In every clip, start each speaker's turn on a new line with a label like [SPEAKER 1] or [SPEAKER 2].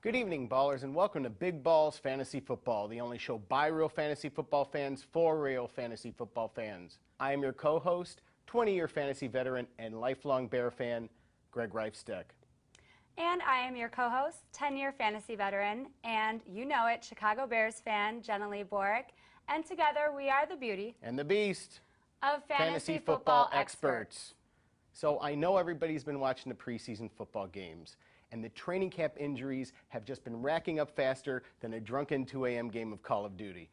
[SPEAKER 1] Good evening, ballers, and welcome to Big Balls Fantasy Football, the only show by real fantasy football fans for real fantasy football fans. I am your co-host, 20-year fantasy veteran and lifelong Bear fan, Greg Reifsteck.
[SPEAKER 2] And I am your co-host, 10-year fantasy veteran, and you know it, Chicago Bears fan, Jenilee Borek. And together we are the beauty
[SPEAKER 1] And the beast
[SPEAKER 2] of fantasy football experts.
[SPEAKER 1] So I know everybody's been watching the preseason football games, and the training camp injuries have just been racking up faster than a drunken 2 a.m. game of Call of Duty.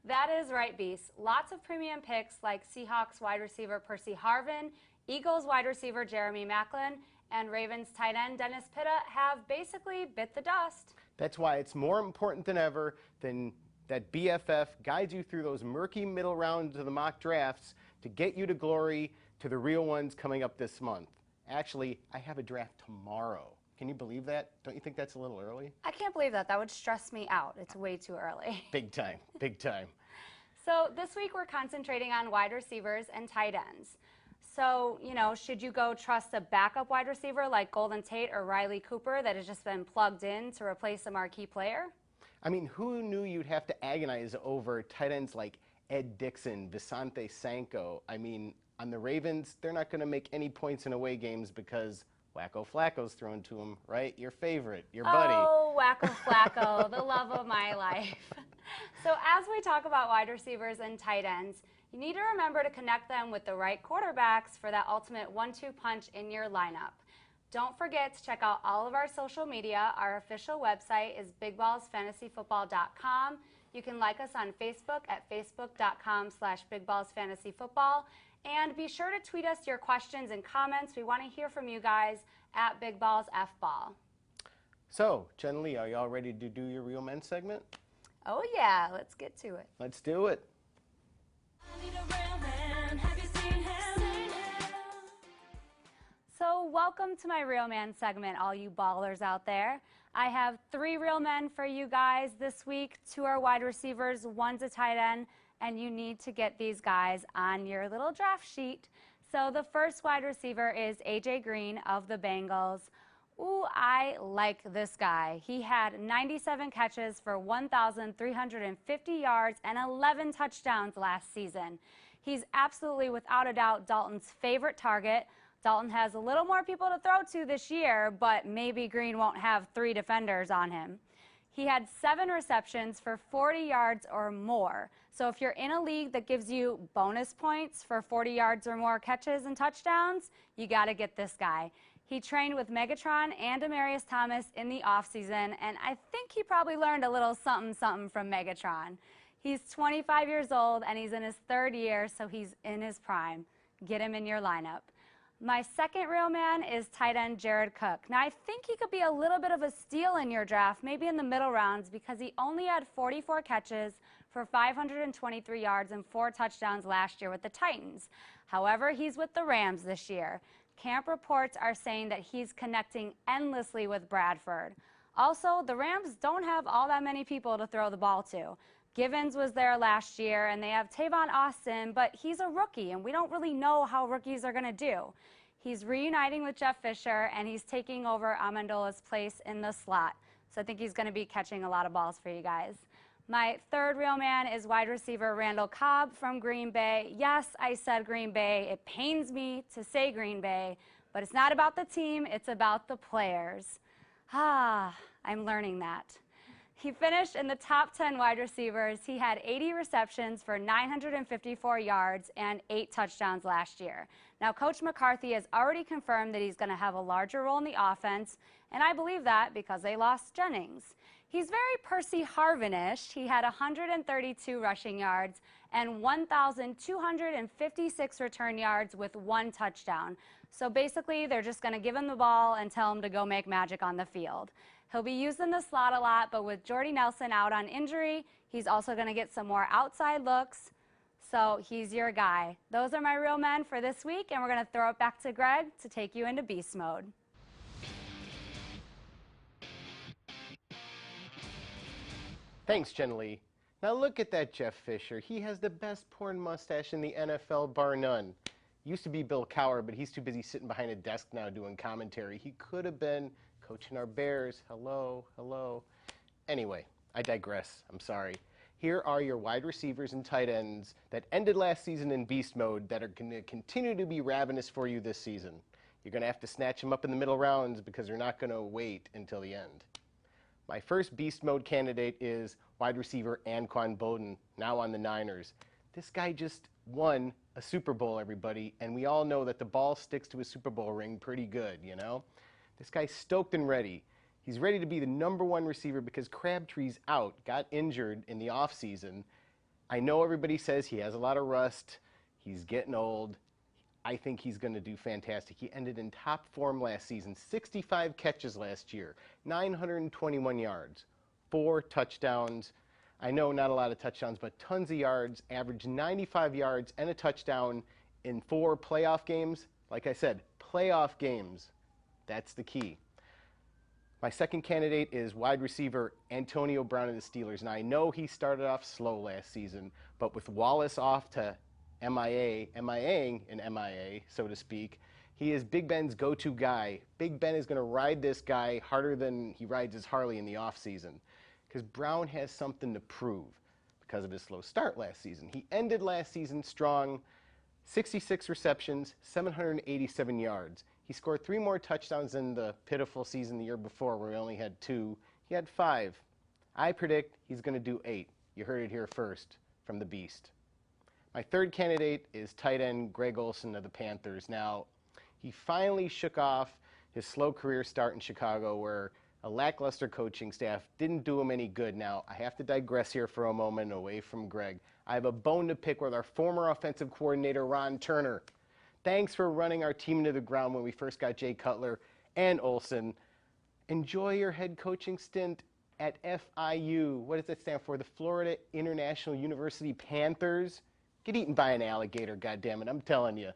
[SPEAKER 2] That is right, Beast. Lots of premium picks like Seahawks wide receiver Percy Harvin, Eagles wide receiver Jeremy Maclin, and Ravens tight end Dennis Pitta have basically bit the dust.
[SPEAKER 1] That's why it's more important than ever that BFF guides you through those murky middle rounds of the mock drafts to get you to glory to the real ones coming up this month. Actually, I have a draft tomorrow. Can you believe that? Don't you think that's a little early?
[SPEAKER 2] I can't believe that. That would stress me out. It's way too early.
[SPEAKER 1] Big time, big time.
[SPEAKER 2] So this week we're concentrating on wide receivers and tight ends. So, should you go trust a backup wide receiver like Golden Tate or Riley Cooper that has just been plugged in to replace a marquee player?
[SPEAKER 1] I mean, who knew you'd have to agonize over tight ends like Ed Dixon, Visante Sanko? I mean, on the Ravens, they're not going to make any points in away games because Wacko Flacco's thrown to them, right? Your favorite, your buddy.
[SPEAKER 2] Oh, Wacko Flacco, the love of my life. So as we talk about wide receivers and tight ends, you need to remember to connect them with the right quarterbacks for that ultimate 1-2 punch in your lineup. Don't forget to check out all of our social media. Our official website is bigballsfantasyfootball.com. You can like us on Facebook at facebook.com/bigballsfantasyfootball. And be sure to tweet us your questions and comments. We want to hear from you guys at BigBallsFBall.
[SPEAKER 1] So, Jenilee, are y'all ready to do your Real Men segment?
[SPEAKER 2] Oh yeah, let's get to it.
[SPEAKER 1] Let's do it.
[SPEAKER 3] I need a real man. Have you seen him?
[SPEAKER 2] So welcome to my Real Man segment, all you ballers out there. I have 3 real men for you guys this week. 2 are wide receivers, 1's a tight end, and you need to get these guys on your little draft sheet. So the first wide receiver is AJ Green of the Bengals. Ooh, I like this guy. He had 97 catches for 1,350 yards and 11 touchdowns last season. He's absolutely, without a doubt, Dalton's favorite target. Dalton has a little more people to throw to this year, but maybe Green won't have 3 defenders on him. He had 7 receptions for 40 yards or more. So if you're in a league that gives you bonus points for 40 yards or more catches and touchdowns, you got to get this guy. He trained with Megatron and Demaryius Thomas in the offseason, and I think he probably learned a little something from Megatron. He's 25 years old, and he's in his 3rd year, so he's in his prime. Get him in your lineup. My second real man is tight end Jared Cook. Now, I think he could be a little bit of a steal in your draft, maybe in the middle rounds, because he only had 44 catches for 523 yards and 4 touchdowns last year with the Titans. However, he's with the Rams this year. Camp reports are saying that he's connecting endlessly with Bradford. Also, the Rams don't have all that many people to throw the ball to. Givens was there last year, and they have Tavon Austin, but he's a rookie, and we don't really know how rookies are going to do. He's reuniting with Jeff Fisher, and he's taking over Amendola's place in the slot. So I think he's going to be catching a lot of balls for you guys. My third real man is wide receiver Randall Cobb from Green Bay. Yes, I said Green Bay. It pains me to say Green Bay, but it's not about the team. It's about the players. I'm learning that. He finished in the top 10 wide receivers. He had 80 receptions for 954 yards and 8 touchdowns last year. Now, Coach McCarthy has already confirmed that he's going to have a larger role in the offense, and I believe that because they lost Jennings. He's very Percy Harvin-ish. He had 132 rushing yards and 1,256 return yards with 1 touchdown. So basically, they're just going to give him the ball and tell him to go make magic on the field. He'll be used in the slot a lot, but with Jordy Nelson out on injury, he's also going to get some more outside looks. So he's your guy. Those are my real men for this week, and we're going to throw it back to Greg to take you into beast mode.
[SPEAKER 1] Thanks, Jenilee. Now look at that Jeff Fisher. He has the best porn mustache in the NFL, bar none. Used to be Bill Cowher, but he's too busy sitting behind a desk now doing commentary. He could have been coaching our Bears. Hello, hello. Anyway, I digress. I'm sorry. Here are your wide receivers and tight ends that ended last season in beast mode that are going to continue to be ravenous for you this season. You're going to have to snatch them up in the middle rounds because they're not going to wait until the end. My first beast mode candidate is wide receiver Anquan Boldin, now on the Niners. This guy just won a Super Bowl, everybody, and we all know that the ball sticks to a Super Bowl ring pretty good, you know? This guy's stoked and ready. He's ready to be the #1 receiver because Crabtree's out, got injured in the offseason. I know everybody says he has a lot of rust. He's getting old. I think he's going to do fantastic. He ended in top form last season, 65 catches last year, 921 yards, 4 touchdowns. I know not a lot of touchdowns, but tons of yards, averaged 95 yards and a touchdown in 4 playoff games. Like I said, playoff games. That's the key. My second candidate is wide receiver Antonio Brown of the Steelers. And I know he started off slow last season, but with Wallace off to MIAing in MIA, so to speak, he is Big Ben's go-to guy. Big Ben is going to ride this guy harder than he rides his Harley in the offseason because Brown has something to prove because of his slow start last season. He ended last season strong, 66 receptions, 787 yards. He scored 3 more touchdowns than the pitiful season the year before where he only had 2. He had 5. I predict he's going to do 8. You heard it here first from the Beast. My third candidate is tight end Greg Olsen of the Panthers. Now, he finally shook off his slow career start in Chicago where a lackluster coaching staff didn't do him any good. Now, I have to digress here for a moment away from Greg. I have a bone to pick with our former offensive coordinator, Ron Turner. Thanks for running our team into the ground when we first got Jay Cutler and Olsen. Enjoy your head coaching stint at FIU. What does that stand for? The Florida International University Panthers? Get eaten by an alligator, goddammit. I'm telling you.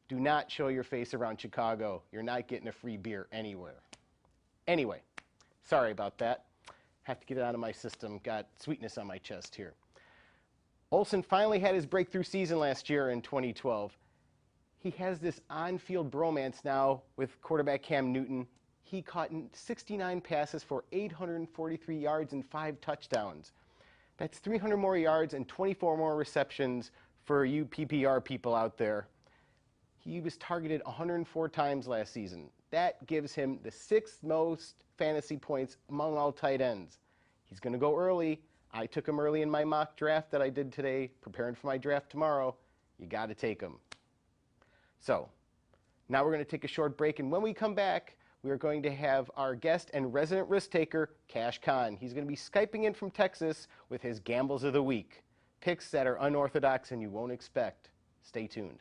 [SPEAKER 1] Do not show your face around Chicago. You're not getting a free beer anywhere. Anyway, sorry about that. Have to get it out of my system. Got sweetness on my chest here. Olsen finally had his breakthrough season last year in 2012. He has this on-field bromance now with quarterback Cam Newton. He caught 69 passes for 843 yards and 5 touchdowns. That's 300 more yards and 24 more receptions for you PPR people out there. He was targeted 104 times last season. That gives him the 6th most fantasy points among all tight ends. He's going to go early. I took him early in my mock draft that I did today, preparing for my draft tomorrow. You got to take him. So, now we're going to take a short break, and when we come back, we are going to have our guest and resident risk taker, Kash Khan. He's going to be Skyping in from Texas with his Gambles of the Week. Picks that are unorthodox and you won't expect. Stay tuned.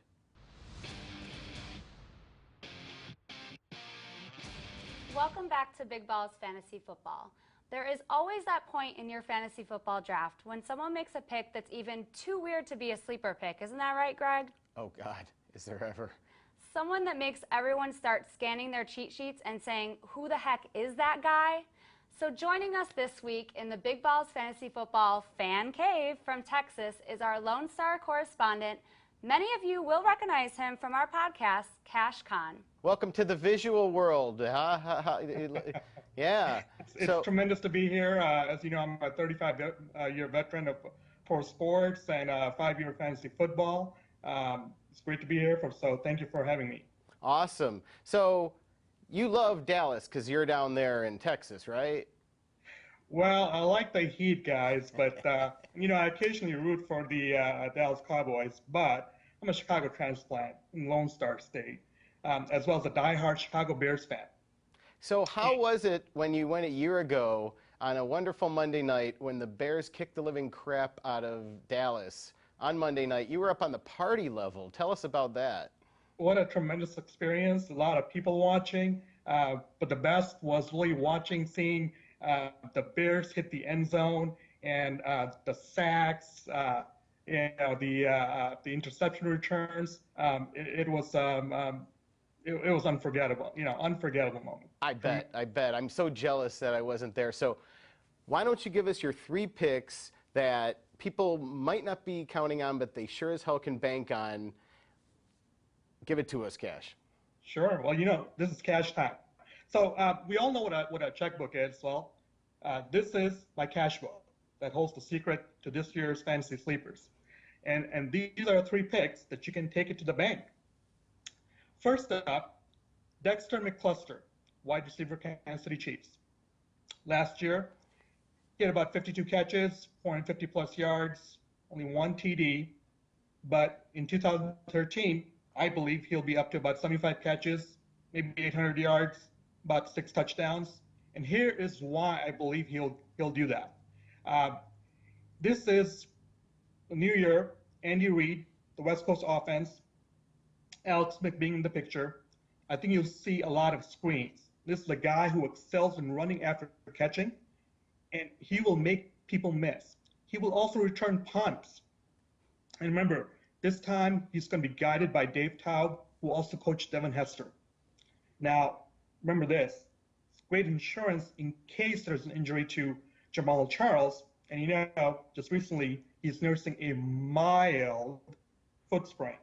[SPEAKER 2] Welcome back to Big Balls Fantasy Football. There is always that point in your fantasy football draft when someone makes a pick that's even too weird to be a sleeper pick. Isn't that right, Greg?
[SPEAKER 1] Oh, God. Is there ever?
[SPEAKER 2] Someone that makes everyone start scanning their cheat sheets and saying, who the heck is that guy? So joining us this week in the Big Balls Fantasy Football Fan Cave from Texas is our Lone Star correspondent. Many of you will recognize him from our podcast, Kash Khan.
[SPEAKER 1] Welcome to the visual world. Yeah.
[SPEAKER 4] It's tremendous to be here. As you know, I'm a 35-year veteran of pro sports and 5-year fantasy football. It's great to be here, so thank you for having me.
[SPEAKER 1] Awesome. So you love Dallas because you're down there in Texas, right?
[SPEAKER 4] Well, I like the Heat, guys, but, you know, I occasionally root for the Dallas Cowboys, but I'm a Chicago transplant in Lone Star State, as well as a diehard Chicago Bears fan.
[SPEAKER 1] So how was it when you went a year ago on a wonderful Monday night when the Bears kicked the living crap out of Dallas? On Monday night, you were up on the party level. Tell us about that.
[SPEAKER 4] What a tremendous experience. A lot of people watching, but the best was really seeing the Bears hit the end zone and the sacks, you know, the interception returns. It was unforgettable. You know, unforgettable moment.
[SPEAKER 1] I bet. I'm so jealous that I wasn't there. So, why don't you give us your 3 picks that people might not be counting on, but they sure as hell can bank on? Give it to us, Kash.
[SPEAKER 4] Sure. Well, you know, this is cash time. So we all know what a checkbook is. Well, this is my cash book that holds the secret to this year's fantasy sleepers. And these are 3 picks that you can take it to the bank. First up, Dexter McCluster, wide receiver, Kansas City Chiefs. Last year, he had about 52 catches, 450 plus yards, only 1 TD. But in 2013, I believe he'll be up to about 75 catches, maybe 800 yards, about 6 touchdowns. And here is why I believe he'll do that. This is the new year, Andy Reid, the West Coast offense, Alex Smith being in the picture. I think you'll see a lot of screens. This is a guy who excels in running after catching, and he will make people miss. He will also return punts. And remember, this time he's going to be guided by Dave Taub, who also coached Devin Hester. Now, remember this. It's great insurance in case there's an injury to Jamal Charles. And you know, just recently, he's nursing a mild foot sprain.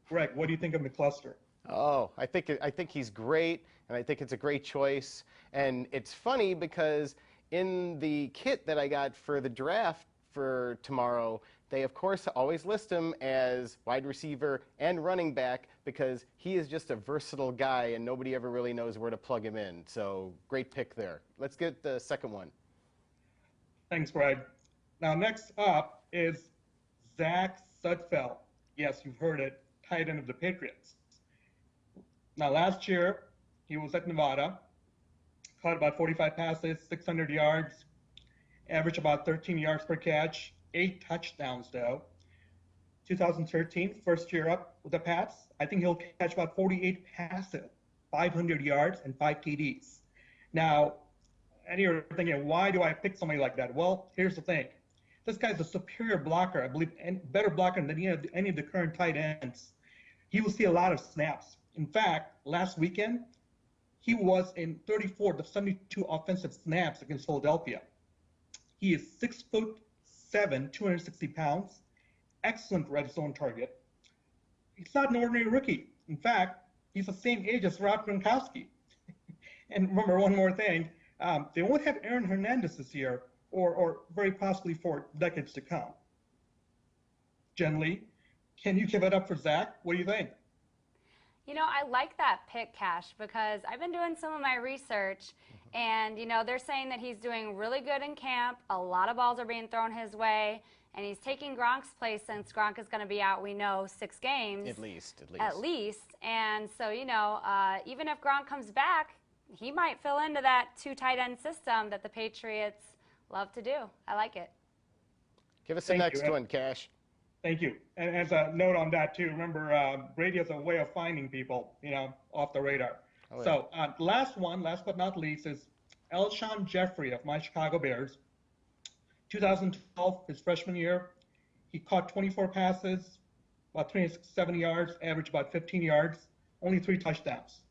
[SPEAKER 4] Greg, what do you think of McCluster?
[SPEAKER 1] Oh, I think he's great, and I think it's a great choice. And it's funny because in the kit that I got for the draft for tomorrow, they of course always list him as wide receiver and running back because he is just a versatile guy and nobody ever really knows where to plug him in. So great pick there. Let's get the second one.
[SPEAKER 4] Thanks, Greg. Now, next up is Zach Sudfeld. Yes, you've heard it, tight end of the Patriots. Now, last year, he was at Nevada, caught about 45 passes, 600 yards, averaged about 13 yards per catch, 8 touchdowns, though. 2013, first year up with the Pats, I think he'll catch about 48 passes, 500 yards, and 5 TDs. Now, and you're thinking, why do I pick somebody like that? Well, here's the thing. This guy's a superior blocker, I believe, and better blocker than any of the current tight ends. He will see a lot of snaps. In fact, last weekend, he was in 34 of 72 offensive snaps against Philadelphia. He is 6'7", 260 pounds, excellent red zone target. He's not an ordinary rookie. In fact, he's the same age as Rob Gronkowski. And remember one more thing, they won't have Aaron Hernandez this year, or very possibly for decades to come. Jenilee, can you give it up for Zach? What do you think?
[SPEAKER 2] You know, I like that pick, Cash, because I've been doing some of my research, and, you know, they're saying that he's doing really good in camp. A lot of balls are being thrown his way, and he's taking Gronk's place since Gronk is going to be out, we know, 6 games.
[SPEAKER 1] At least.
[SPEAKER 2] At least. And so, you know, even if Gronk comes back, he might fill into that 2 tight end system that the Patriots love to do. I like it.
[SPEAKER 1] Give us the next one, Cash.
[SPEAKER 4] Thank you. And as a note on that, too, remember, Brady has a way of finding people, you know, off the radar. Oh, yeah. So last but not least, is ALSHON Jeffrey of my Chicago Bears. 2012, his freshman year, he caught 24 passes, about 370 yards, averaged about 15 yards, only 3 touchdowns.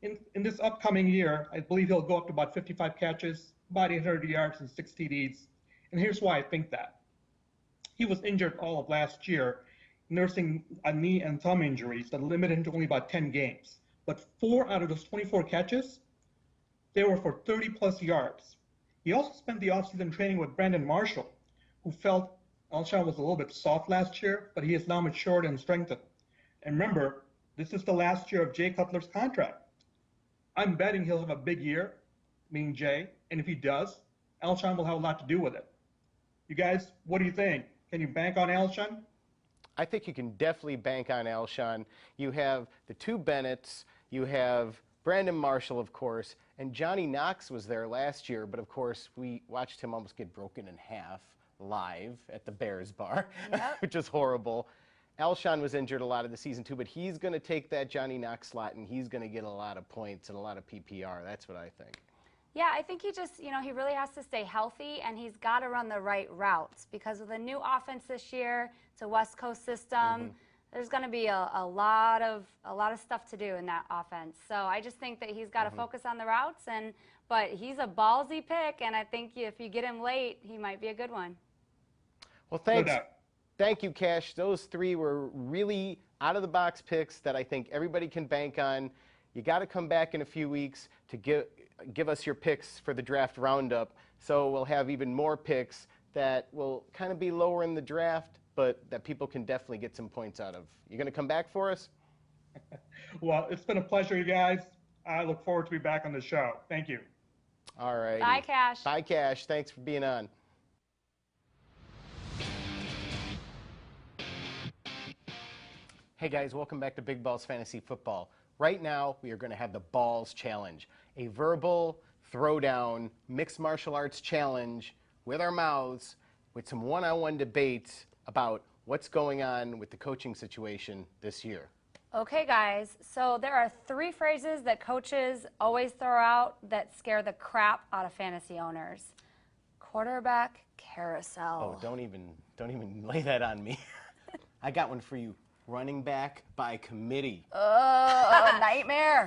[SPEAKER 4] In this upcoming year, I believe he'll go up to about 55 catches, about 800 yards, and 6 TDs. And here's why I think that. He was injured all of last year, nursing a knee and thumb injuries that limited him to only about 10 games. But 4 out of those 24 catches, they were for 30-plus yards. He also spent the offseason training with Brandon Marshall, who felt ALSHON was a little bit soft last year, but he has now matured and strengthened. And remember, this is the last year of Jay Cutler's contract. I'm betting he'll have a big year, meaning Jay, and if he does, ALSHON will have a lot to do with it. You guys, what do you think? Can you bank on ALSHON?
[SPEAKER 1] I think you can definitely bank on ALSHON. You have the 2 Bennetts, you have Brandon Marshall, of course, and Johnny Knox was there last year, but of course we watched him almost get broken in half live at the Bears bar, yep. Which is horrible. ALSHON was injured a lot of the season too, but he's going to take that Johnny Knox slot and he's going to get a lot of points and a lot of PPR. That's what I think.
[SPEAKER 2] Yeah, I think he just, you know, he really has to stay healthy, and he's got to run the right routes because with a new offense this year, it's a West Coast system. There's going to be a lot of stuff to do in that offense. So I just think that he's got to focus on the routes, but he's a ballsy pick, and I think if you get him late, he might be a good one.
[SPEAKER 1] Well, thanks. Thank you, Cash. Those 3 were really out-of-the-box picks that I think everybody can bank on. you got to come back in a few weeks to give us your picks for the draft roundup. So we'll have even more picks that will kind of be lower in the draft, but that people can definitely get some points out of. You going to come back for us?
[SPEAKER 4] Well, it's been a pleasure, you guys. I look forward to be back on the show. Thank you.
[SPEAKER 1] All right.
[SPEAKER 2] Bye, Cash.
[SPEAKER 1] Bye, Cash. Thanks for being on. Hey guys, welcome back to Big Balls Fantasy Football. Right now, we are going to have the Balls Challenge, a verbal throwdown mixed martial arts challenge with our mouths, with some one-on-one debates about what's going on with the coaching situation this year.
[SPEAKER 2] Okay, guys, so there are 3 phrases that coaches always throw out that scare the crap out of fantasy owners. Quarterback carousel.
[SPEAKER 1] Oh, don't even lay that on me. I got one for you. Running back by committee.
[SPEAKER 2] Oh, nightmare.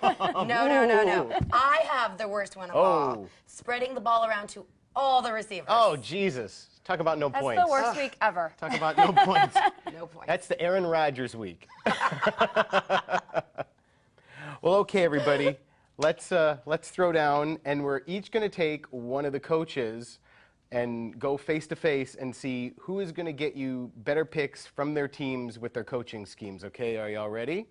[SPEAKER 5] No. I have the worst one of all. Spreading the ball around to all the receivers.
[SPEAKER 1] Oh, Jesus. Talk about no
[SPEAKER 2] That's
[SPEAKER 1] points.
[SPEAKER 2] the worst week ever.
[SPEAKER 1] Talk about no points.
[SPEAKER 5] No points.
[SPEAKER 1] That's the Aaron Rodgers week. Well, okay, everybody. Let's throw down, and we're each going to take one of the coaches and go face to face and see who is going to get you better picks from their teams with their coaching schemes. Okay, are y'all ready?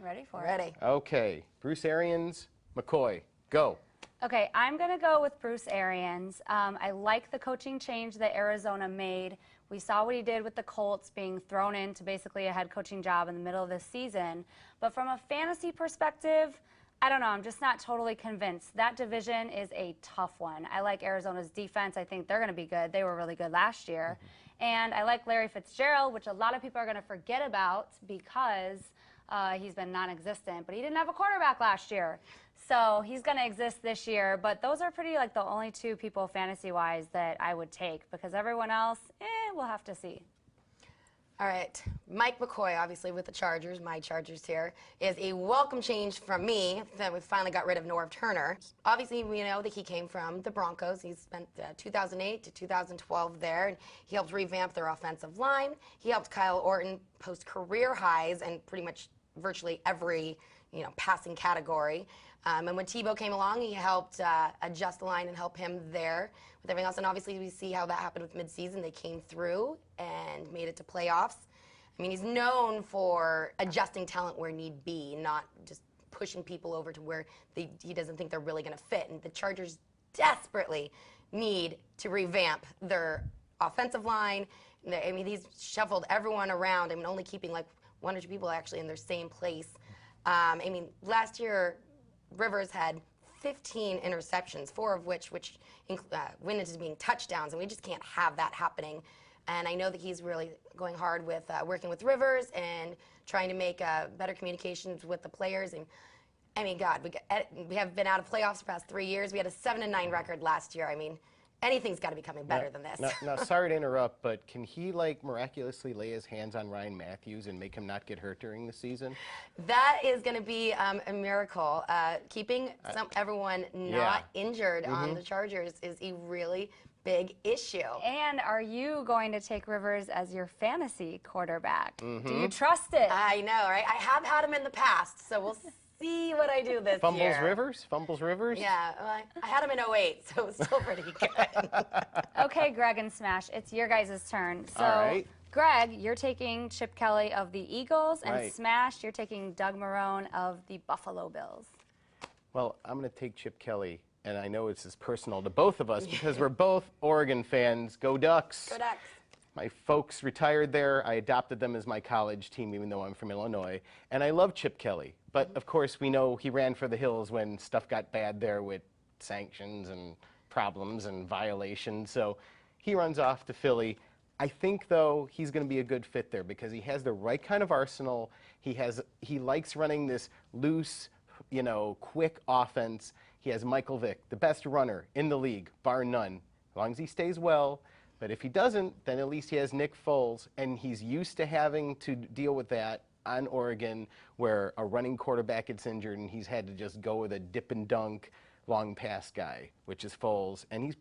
[SPEAKER 2] Ready for it?
[SPEAKER 5] Ready.
[SPEAKER 1] Okay, Bruce Arians, McCoy, go.
[SPEAKER 2] Okay, I'm going to go with Bruce Arians. I like the coaching change that Arizona made. We saw what he did with the Colts being thrown into basically a head coaching job in the middle of the season. But from a fantasy perspective, I don't know. I'm just not totally convinced. That division is a tough one. I like Arizona's defense. I think they're going to be good. They were really good last year. And I like Larry Fitzgerald, which a lot of people are going to forget about because he's been non-existent. But he didn't have a quarterback last year. So he's going to exist this year. But those are pretty like the only 2 people fantasy-wise that I would take because everyone else, we'll have to see.
[SPEAKER 5] All right. Mike McCoy, obviously with the Chargers, my Chargers here, is a welcome change from me that we finally got rid of Norv Turner. Obviously, we know that he came from the Broncos. He spent 2008 to 2012 there, and he helped revamp their offensive line. He helped Kyle Orton post career highs in pretty much virtually every passing category. And when Tebow came along, he helped adjust the line and help him there with everything else. And obviously, we see how that happened with midseason. They came through and made it to playoffs. I mean, he's known for adjusting talent where need be, not just pushing people over to where he doesn't think they're really going to fit. And the Chargers desperately need to revamp their offensive line. I mean, he's shuffled everyone around. I mean, only keeping like 1 or 2 people actually in their same place. I mean, last year, Rivers had 15 interceptions, 4 of which went into being touchdowns, and we just can't have that happening. And I know that he's really going hard with working with Rivers and trying to make better communications with the players. And I mean, God, we have been out of playoffs the past 3 years. We had a 7-9 record last year. I mean, anything's got to be coming better than this.
[SPEAKER 1] Now, sorry to interrupt, but can he like miraculously lay his hands on Ryan Matthews and make him not get hurt during the season?
[SPEAKER 5] That is going to be a miracle. Keeping everyone not injured on the Chargers is a really big issue.
[SPEAKER 2] And are you going to take Rivers as your fantasy quarterback? Do you trust it?
[SPEAKER 5] I know, right? I have had him in the past, so we'll see what I do this year.
[SPEAKER 1] Fumbles Rivers?
[SPEAKER 5] Yeah, well, I had him in 08, so it was still pretty good.
[SPEAKER 2] Okay, Greg and Smash, it's your guys' turn. So,
[SPEAKER 1] all right.
[SPEAKER 2] Greg, you're taking Chip Kelly of the Eagles, and
[SPEAKER 1] Right.
[SPEAKER 2] Smash, you're taking Doug Marrone of the Buffalo Bills.
[SPEAKER 1] Well, I'm going to take Chip Kelly, and I know it's as personal to both of us because we're both Oregon fans. Go Ducks!
[SPEAKER 5] Go Ducks.
[SPEAKER 1] My folks retired there. I adopted them as my college team, even though I'm from Illinois. And I love Chip Kelly. But, of course, we know he ran for the hills when stuff got bad there with sanctions and problems and violations. So he runs off to Philly. I think, though, he's going to be a good fit there because he has the right kind of arsenal. He likes running this loose, quick offense. He has Michael Vick, the best runner in the league, bar none, as long as he stays well. But if he doesn't, then at least he has Nick Foles, and he's used to having to deal with that on Oregon where a running quarterback gets injured and he's had to just go with a dip and dunk long pass guy, which is Foles. And he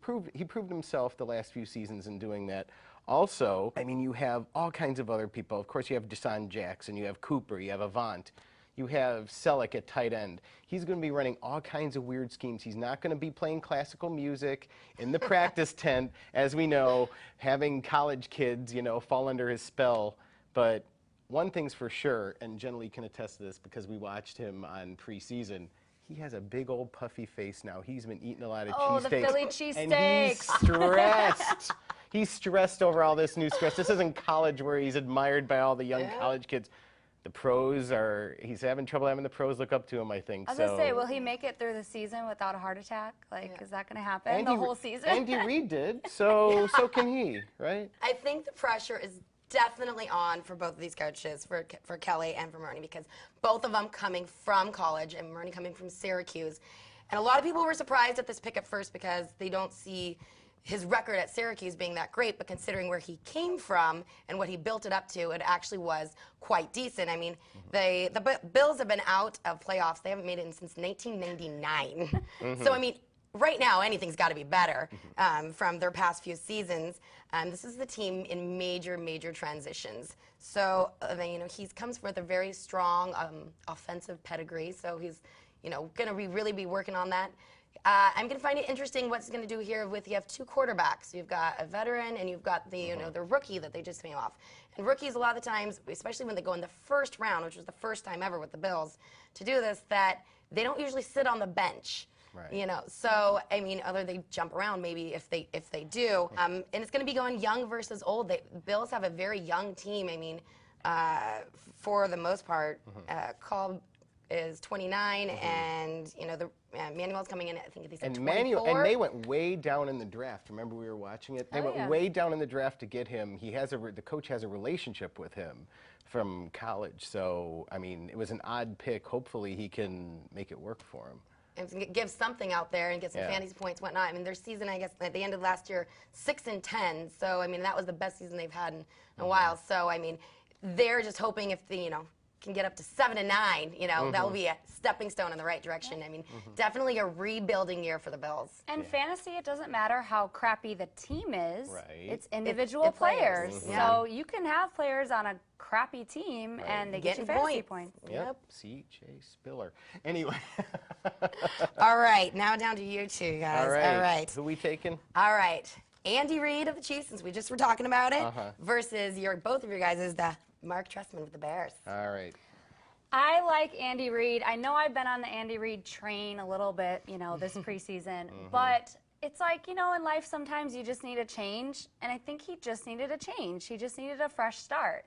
[SPEAKER 1] proved himself the last few seasons in doing that. Also, I mean, you have all kinds of other people. Of course, you have Deshaun Jackson, you have Cooper, you have Avant. You have Selleck at tight end. He's going to be running all kinds of weird schemes. He's not going to be playing classical music in the practice tent, as we know, having college kids, you know, fall under his spell. But one thing's for sure, and Jenilee can attest to this because we watched him on preseason, he has a big old puffy face now. He's been eating a lot of cheesesteaks.
[SPEAKER 2] Oh, the Philly
[SPEAKER 1] And
[SPEAKER 2] cheesesteaks.
[SPEAKER 1] he's stressed. He's stressed over all this new stress. This isn't college where he's admired by all the young college kids. The pros are, he's having trouble having the pros look up to him, I think.
[SPEAKER 2] I was going to say, will he make it through the season without a heart attack? Like, is that going to happen the whole season?
[SPEAKER 1] Andy Reid did, so can he, right?
[SPEAKER 5] I think the pressure is definitely on for both of these coaches, for Kelly and for Maroney, because both of them coming from college, and Maroney coming from Syracuse. And a lot of people were surprised at this pick at first because they don't see his record at Syracuse being that great, but considering where he came from and what he built it up to, it actually was quite decent. I mean, the Bills have been out of playoffs. They haven't made it since 1999. So, I mean, right now, anything's got to be better from their past few seasons. This is the team in major, major transitions. So, you know, he comes with a very strong offensive pedigree. So he's, you know, going to really be working on that. I'm going to find it interesting what's going to do here with, you have two quarterbacks. You've got a veteran and you've got the, you know, the rookie that they just came off. And rookies, a lot of the times, especially when they go in the first round, which was the first time ever with the Bills to do this, that they don't usually sit on the bench. Right. You know, so I mean, other they jump around maybe if they do, and it's going to be going young versus old. The Bills have a very young team. I mean, for the most part, Cobb is 29, and you know Manuel's coming in. I think they said 24.
[SPEAKER 1] And they went way down in the draft. Remember we were watching it? They went way down in the draft to get him. He has the coach has a relationship with him from college. So I mean, it was an odd pick. Hopefully he can make it work for him.
[SPEAKER 5] And give something out there and get some fantasy points, whatnot. I mean, their season, I guess, at the end of last year, 6-10. So I mean, that was the best season they've had in a while. So I mean, they're just hoping if they, can get up to 7-9, that will be a stepping stone in the right direction. I mean, definitely a rebuilding year for the Bills.
[SPEAKER 2] And fantasy, it doesn't matter how crappy the team is.
[SPEAKER 1] Right.
[SPEAKER 2] It's individual players. So you can have players on a crappy team and they get you fantasy points.
[SPEAKER 1] Yep. C.J. Spiller. Anyway.
[SPEAKER 5] All right. Now down to you two, guys.
[SPEAKER 1] All right. Who we taking?
[SPEAKER 5] All right. Andy Reid of the Chiefs, since we just were talking about it, versus both of your guys is the Mark Trestman with the Bears.
[SPEAKER 1] All right.
[SPEAKER 2] I like Andy Reid. I know I've been on the Andy Reid train a little bit, this preseason, but it's like, in life sometimes you just need a change, and I think he just needed a change. He just needed a fresh start.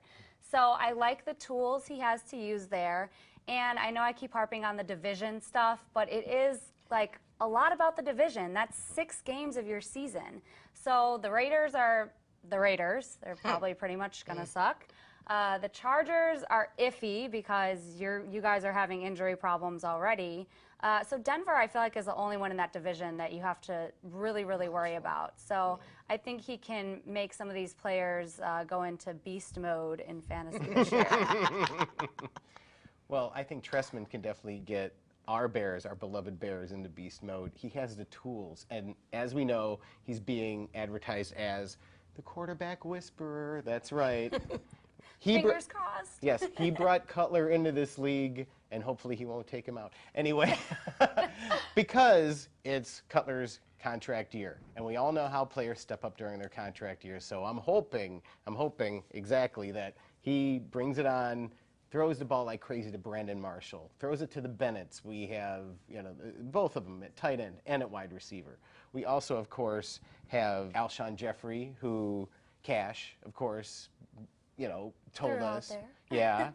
[SPEAKER 2] So I like the tools he has to use there, and I know I keep harping on the division stuff, but it is like a lot about the division. That's 6 games of your season. So the Raiders are the Raiders. They're probably pretty much going to suck. The Chargers are iffy because you guys are having injury problems already. So Denver, I feel like, is the only one in that division that you have to really, really worry about. So I think he can make some of these players go into beast mode in fantasy this year.
[SPEAKER 1] Well, I think Trestman can definitely get our Bears, our beloved Bears, into beast mode. He has the tools, and as we know, he's being advertised as the quarterback whisperer. That's right.
[SPEAKER 2] Fingers crossed.
[SPEAKER 1] Yes, he brought Cutler into this league, and hopefully he won't take him out. Anyway, because it's Cutler's contract year, and we all know how players step up during their contract year. So I'm hoping exactly that he brings it on, throws the ball like crazy to Brandon Marshall, throws it to the Bennetts. We have, both of them at tight end and at wide receiver. We also, of course, have Alshon Jeffrey, who Cash, of course, told us. Yeah.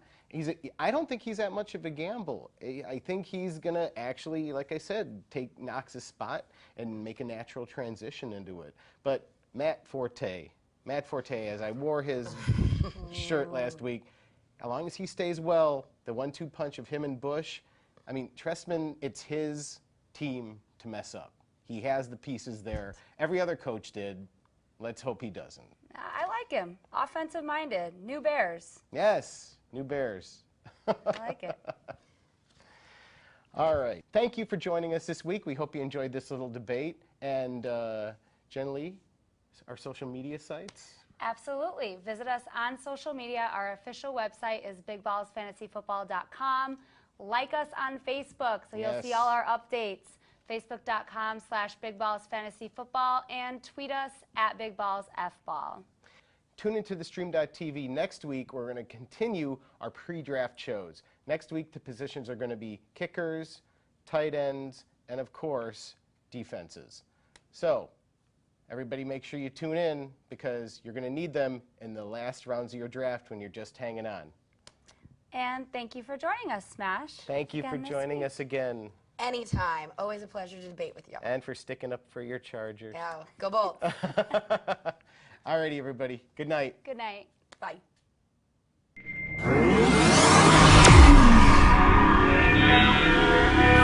[SPEAKER 1] I don't think he's that much of a gamble. I think he's going to actually, like I said, take Knox's spot and make a natural transition into it. But Matt Forte, as I wore his shirt last week, as long as he stays well, the 1-2 punch of him and Bush, I mean, Trestman, it's his team to mess up. He has the pieces there. Every other coach did. Let's hope he doesn't.
[SPEAKER 2] I like him. Offensive-minded. New Bears.
[SPEAKER 1] Yes, new Bears.
[SPEAKER 2] I like it.
[SPEAKER 1] All right. Thank you for joining us this week. We hope you enjoyed this little debate. And Jenilee, our social media sites?
[SPEAKER 2] Absolutely. Visit us on social media. Our official website is bigballsfantasyfootball.com. Like us on Facebook so you'll see
[SPEAKER 1] Yes.
[SPEAKER 2] all our updates. Facebook.com/BigBallsFantasyFootball and tweet us at BigBallsFBall.
[SPEAKER 1] Tune into the stream.tv next week. We're going to continue our pre-draft shows. Next week, the positions are going to be kickers, tight ends, and of course, defenses. So, everybody make sure you tune in because you're going to need them in the last rounds of your draft when you're just hanging on.
[SPEAKER 2] And thank you for joining us, Smash.
[SPEAKER 1] Thank you for
[SPEAKER 2] again this
[SPEAKER 1] joining
[SPEAKER 2] week.
[SPEAKER 1] us again
[SPEAKER 5] Anytime. Always a pleasure to debate with you.
[SPEAKER 1] and for sticking up for your Chargers.
[SPEAKER 5] Yeah, go Bolts.
[SPEAKER 1] Alrighty, everybody. Good night.
[SPEAKER 2] Good night.
[SPEAKER 5] Bye.
[SPEAKER 3] Throwdown.